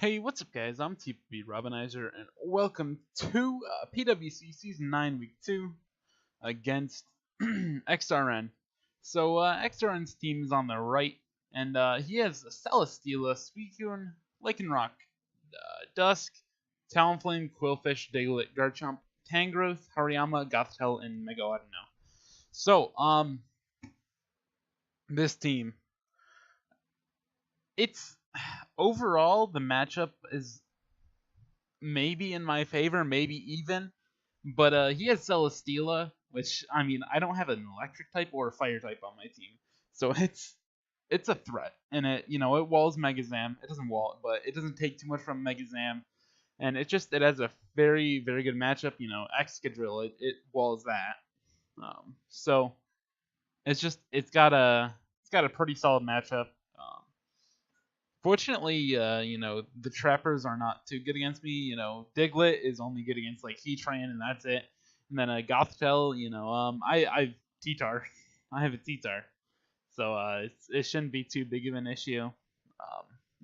Hey, what's up, guys? I'm TPB Robinizer, and welcome to PWC Season 9 Week 2 against XRN. So, XRN's team is on the right, and he has Celesteela, Suicune, Lycanroc, Dusk, Talonflame, Quillfish, Diglett, Garchomp, Tangrowth, Hariyama, Gothitelle, and Mega Audino. So, this team, it's overall the matchup is maybe in my favor, maybe even. But he has Celesteela, which I mean I don't have an electric type or a fire type on my team, so it's a threat, and it it walls Megazam. It doesn't wall it, but it doesn't take too much from Megazam, and it has a very good matchup. Excadrill it walls that, so it's got a pretty solid matchup. Fortunately, the trappers are not too good against me. Diglett is only good against like Heatran, and that's it. And then Gothitelle, I T-Tar. I have a T-Tar, so it shouldn't be too big of an issue.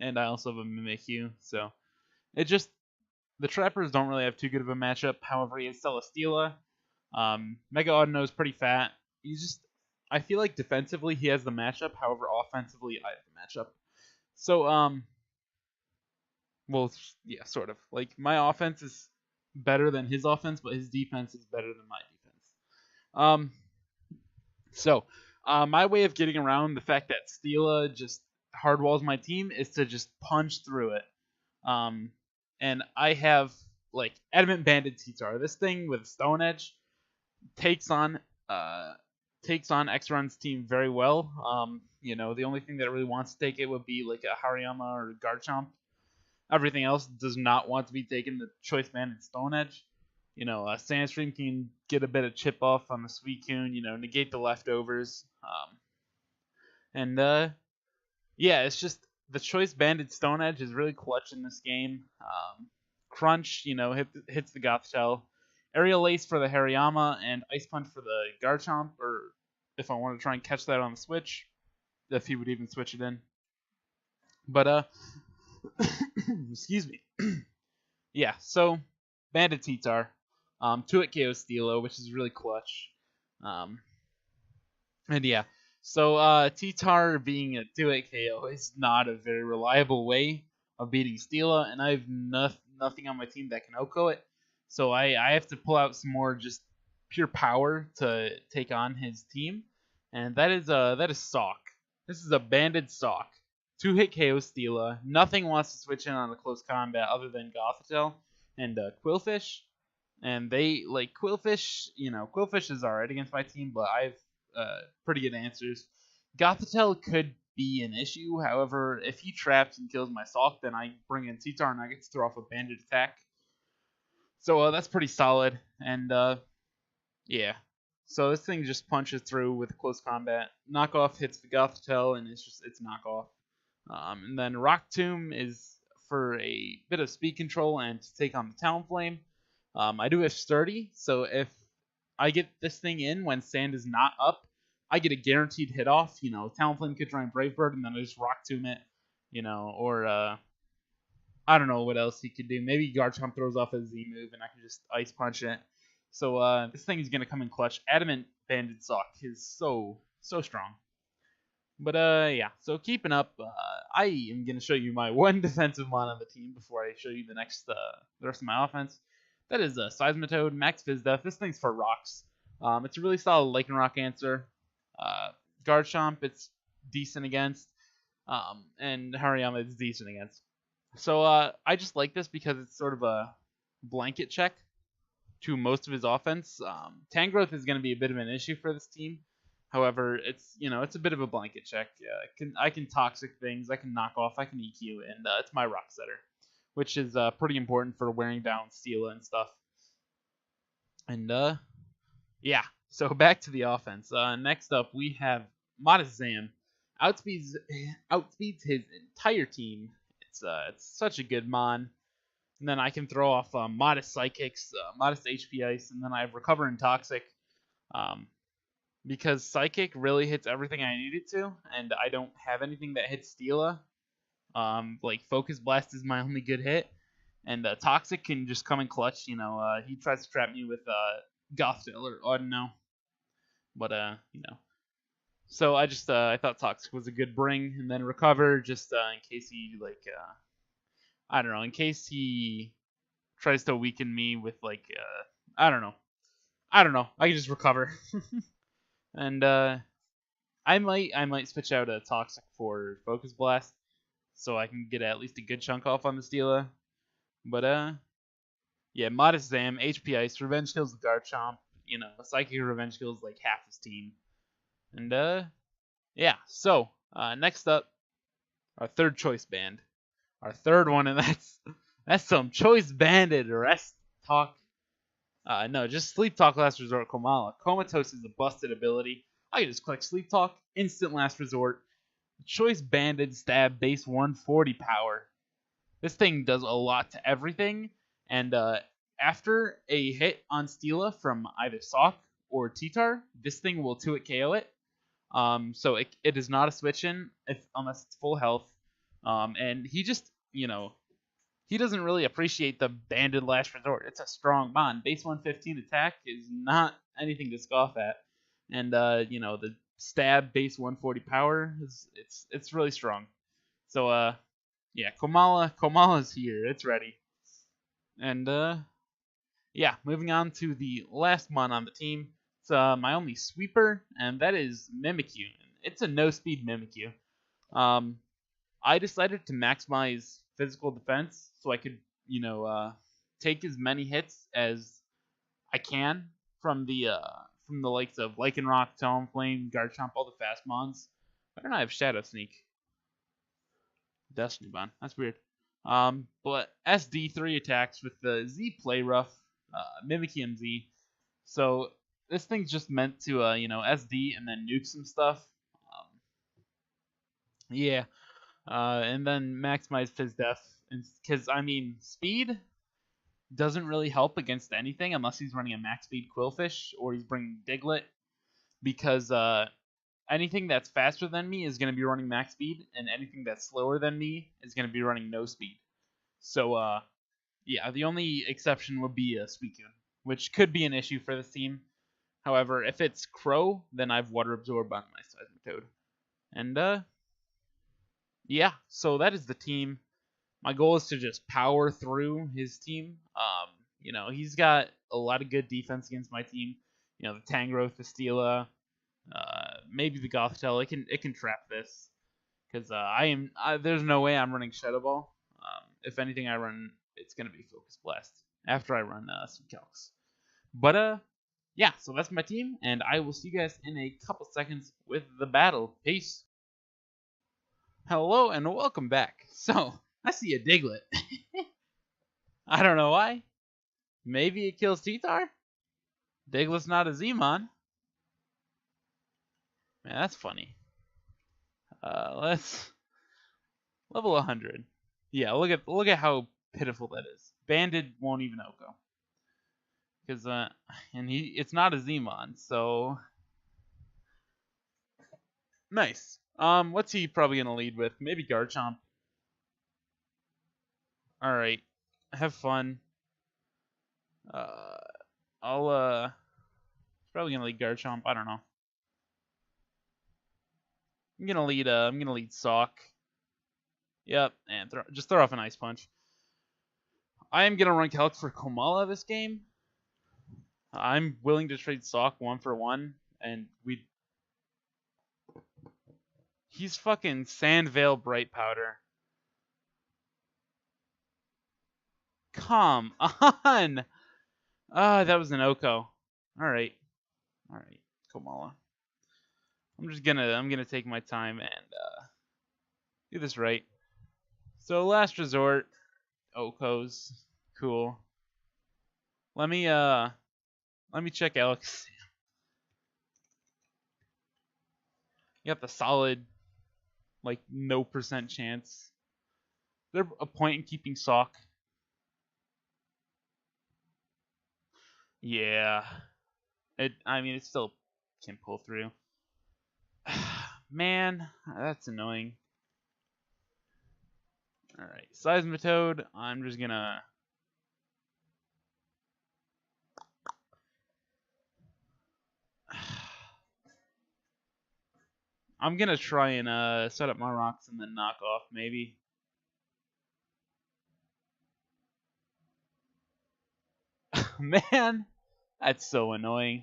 And I also have a Mimikyu, so the trappers don't really have too good of a matchup. However, he has Celesteela. Mega Audino is pretty fat. I feel like defensively he has the matchup. However, offensively I have the matchup. So, well, yeah, sort of. Like, my offense is better than his offense, but his defense is better than my defense. My way of getting around the fact that Steela just hardwalls my team is to just punch through it. And I have, like, Adamant Banded T-Tar. This thing with Stone Edge takes on XRN's team very well. The only thing that really wants to take it would be like a Hariyama or Garchomp. Everything else does not want to be taken the Choice Banded Stone Edge. Sandstream can get a bit of chip off on the Suicune, negate the leftovers. It's just the Choice Banded Stone Edge is really clutch in this game. Crunch, hits the Gothitelle. Aerial Ace for the Hariyama, and Ice Punch for the Garchomp, or if I want to try and catch that on the Switch, if he would even switch it in. But, excuse me. Yeah, so, Banded T-Tar. 2-hit KO Steelo, which is really clutch. T-Tar being a 2-hit KO is not a very reliable way of beating Steela, and I have nothing on my team that can OHKO it. So I have to pull out some more just pure power to take on his team, and that is Sawk. This is a banded Sawk, 2-hit KO Steela. Nothing wants to switch in on a close combat other than Gothitelle and Quillfish, and they like Quillfish. Quillfish is alright against my team, but I have pretty good answers. Gothitelle could be an issue. However, if he traps and kills my Sawk, then I bring in T-Tar and I get to throw off a banded attack. So that's pretty solid, and yeah. So this thing just punches through with close combat. Knockoff hits the Gothitelle, and it's knockoff. And then Rock Tomb is for a bit of speed control and to take on the Talonflame. I do have Sturdy, so if I get this thing in when Sand is not up, I get a guaranteed hit off. Talonflame could try and Brave Bird, and then I just Rock Tomb it. Or I don't know what else he could do. Maybe Garchomp throws off a Z move, and I can just Ice Punch it. So this thing is going to come in clutch. Adamant Banded Sawk is so strong. But yeah, so keeping up, I am going to show you my one defensive mon on the team before I show you the rest of my offense. That is Seismitoad, Max Fizdef. This thing's for rocks. It's a really solid Lycanroc answer. Garchomp, it's decent against. And Hariyama, it's decent against. So I just like this because it's sort of a blanket check to most of his offense. Tangrowth is going to be a bit of an issue for this team. However, it's a bit of a blanket check. I can toxic things, I can knock off, I can EQ, and it's my Rock Setter, which is pretty important for wearing down Steela and stuff. And yeah, so back to the offense. Next up, we have Modest Zam. Outspeeds his entire team. It's such a good mon. And then I can throw off Modest Psychics, Modest HP Ice, and then I have Recover and Toxic. Because Psychic really hits everything I need it to, and I don't have anything that hits Steela. Like Focus Blast is my only good hit, and Toxic can just come in clutch. He tries to trap me with Gothel or Audino, but So I thought Toxic was a good bring, and then Recover just in case he I don't know, in case he tries to weaken me with I don't know. I don't know. I can just recover. And I might switch out a Toxic for Focus Blast so I can get at least a good chunk off on the Steela. But yeah, Modest Zam, HP Ice, Revenge kills the Garchomp, Psychic Revenge kills like half his team. And yeah, so next up, our third choice band. Our third one, and that's some choice banded rest talk. No, just Sleep Talk Last Resort Komala. Comatose is a busted ability. I can just click Sleep Talk, instant Last Resort. Choice banded stab, base 140 power. This thing does a lot to everything, and after a hit on Steela from either Sock or T-Tar, this thing will 2-hit KO it. So it is not a switch in unless it's full health. And he just, he doesn't really appreciate the banded Last Resort. It's a strong bond. Base 115 attack is not anything to scoff at. And the stab base 140 power it's really strong. So yeah, Komala's here. It's ready. And yeah, moving on to the last mon on the team. It's my only sweeper, and that is Mimikyu. It's a no-speed Mimikyu. I decided to maximize physical defense so I could, take as many hits as I can from the likes of Lycanroc, Talonflame, Garchomp, all the fast mons. Why don't I have Shadow Sneak? Destiny Bond. That's weird. But SD 3 attacks with the Z Play Rough, Mimikyu and Z. So this thing's just meant to, SD and then nuke some stuff. Yeah. And then maximize Fizz Def. Because, speed doesn't really help against anything unless he's running a max speed Quillfish or he's bringing Diglett. Because anything that's faster than me is going to be running max speed, and anything that's slower than me is going to be running no speed. So, yeah, the only exception would be Suicune, which could be an issue for this team. However, if it's Crow, then I've Water Absorb on my Seismitoad. And, yeah, so that is the team. My goal is to just power through his team. He's got a lot of good defense against my team. The Tangrowth, the Steela, maybe the Gothitelle. It can trap this because there's no way I'm running Shadow Ball. If anything I run, it's gonna be Focus Blast after I run some calcs. But yeah, so that's my team, and I will see you guys in a couple seconds with the battle. Peace. Hello and welcome back. So I see a Diglett. I don't know why. Maybe it kills T-Tar? Diglett's not a Z-Mon. Man, that's funny. Let's level 100. Yeah, look at how pitiful that is. Banded won't even Oko. Cause and it's not a Z-Mon, so nice. What's he probably gonna lead with? Maybe Garchomp. All right, have fun. I'll probably gonna lead Garchomp. I don't know. I'm gonna lead Sock. Yep, and just throw off an Ice Punch. I am gonna run Calc for Komala this game. I'm willing to trade Sock 1-for-1, and he's fucking Sandvale Bright Powder. Come on! That was an Oko. Alright, Komala. I'm gonna take my time and do this right. So last resort, Okos, cool. Let me check Alex. You got the solid, like no % chance. Is there a point in keeping Sock? Yeah, it still can pull through. Man, that's annoying. Alright, Seismitoad, I'm just gonna... I'm gonna try and set up my rocks and then knock off, maybe. Man, that's so annoying.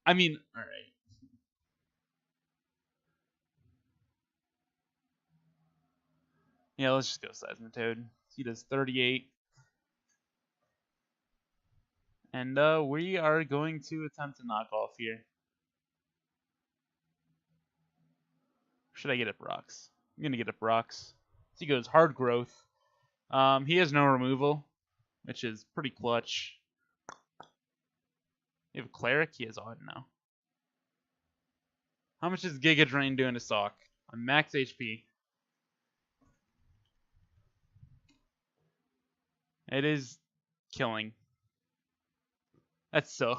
I mean, alright. Yeah, let's just go Seismitoad. He does 38. And we are going to attempt to knock off here. Should I get up rocks? I'm gonna get up rocks. He goes hard growth. He has no removal, which is pretty clutch. You have a cleric? He has odd now. How much is Giga Drain doing to Sock? On max HP. It is killing. That's so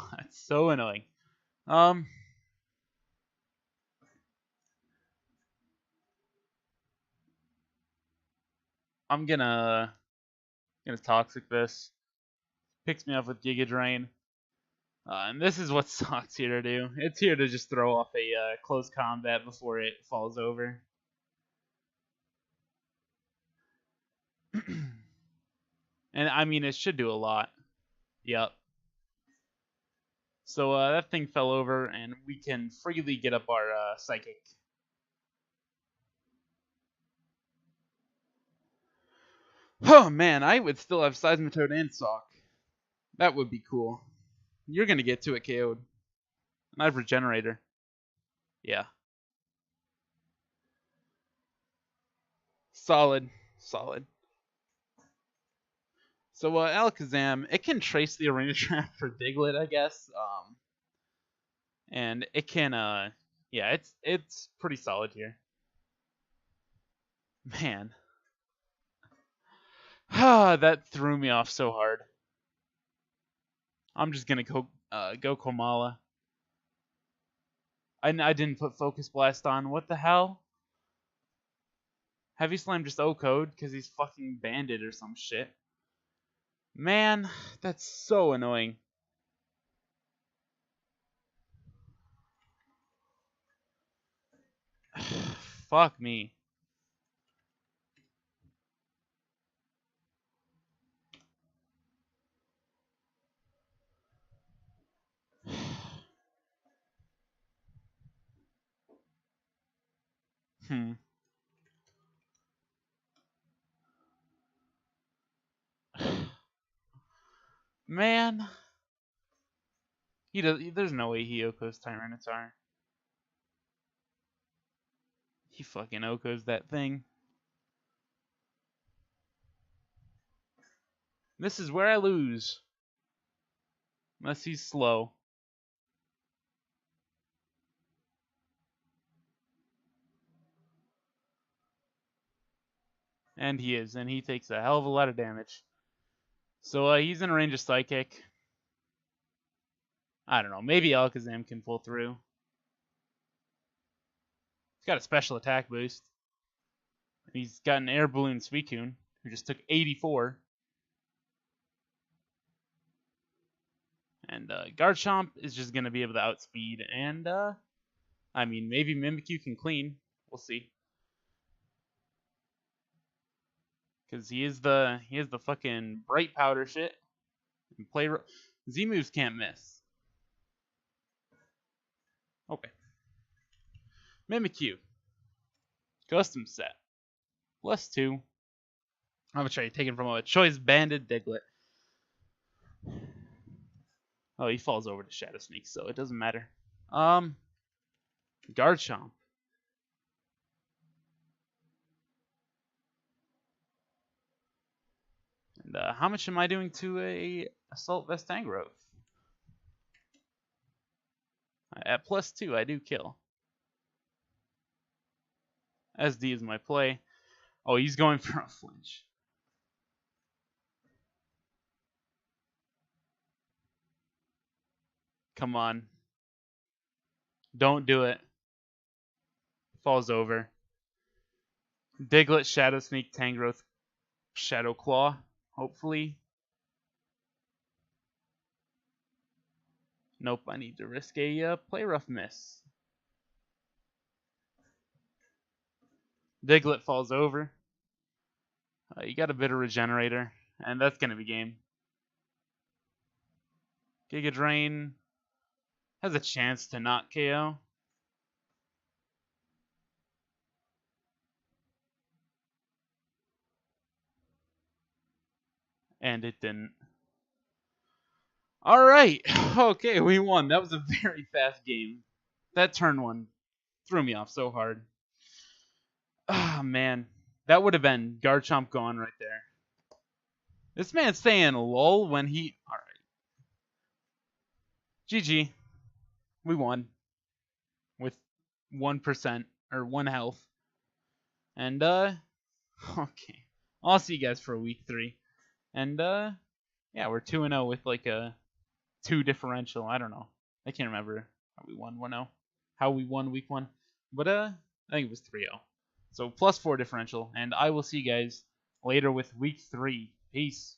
annoying. I'm gonna toxic this. Picks me up with Giga Drain. And this is what Sock's here to do. It's here to just throw off a close combat before it falls over. And I mean, it should do a lot. Yep. So that thing fell over, and we can freely get up our Psychic. Oh man, I would still have Seismitoad and Sock. That would be cool. You're gonna get to it KO'd. And I have Regenerator. Yeah. Solid. Solid. So Alakazam, it can trace the Arena Trap for Diglett, I guess. And it can yeah, it's pretty solid here. Man. That threw me off so hard. I'm just gonna go Komala. I didn't put Focus Blast on. What the hell? Heavy Slam just O-code because he's fucking banded or some shit. Man, that's so annoying. Fuck me. Man. There's no way he Okos Tyranitar. He fucking Okos that thing. This is where I lose. Unless he's slow. And he is, and he takes a hell of a lot of damage. So he's in range of Psychic. I don't know, maybe Alakazam can pull through. He's got a special attack boost. He's got an Air Balloon Suicune, who just took 84. And Garchomp is just going to be able to outspeed. And, I mean, maybe Mimikyu can clean. We'll see. Because he is the fucking bright powder shit. And Z-moves can't miss. Okay. Mimikyu. Custom set. +2. I'm going to try to take it from a choice banded Diglett. Oh, he falls over to Shadow Sneak, so it doesn't matter. Garchomp. And how much am I doing to a Assault Vest Tangrowth? At +2, I do kill. SD is my play. Oh, he's going for a flinch. Come on. Don't do it. Falls over. Diglett, Shadow Sneak, Tangrowth, Shadow Claw, hopefully. Nope, I need to risk a Play Rough miss. Diglett falls over. You got a bit of Regenerator, and that's going to be game. Giga Drain has a chance to not KO. And it didn't. Alright, okay, we won. That was a very fast game. That turn one threw me off so hard. Ah, man. That would have been Garchomp gone right there. This man's saying lol when he... Alright. GG. We won. With 1% or 1 health. And, okay. I'll see you guys for week 3. And, yeah, we're 2-0 with like a 2 differential. I don't know. I can't remember how we won 1-0. How we won week 1. But, I think it was 3-0. So, +4 differential. And I will see you guys later with week 3. Peace.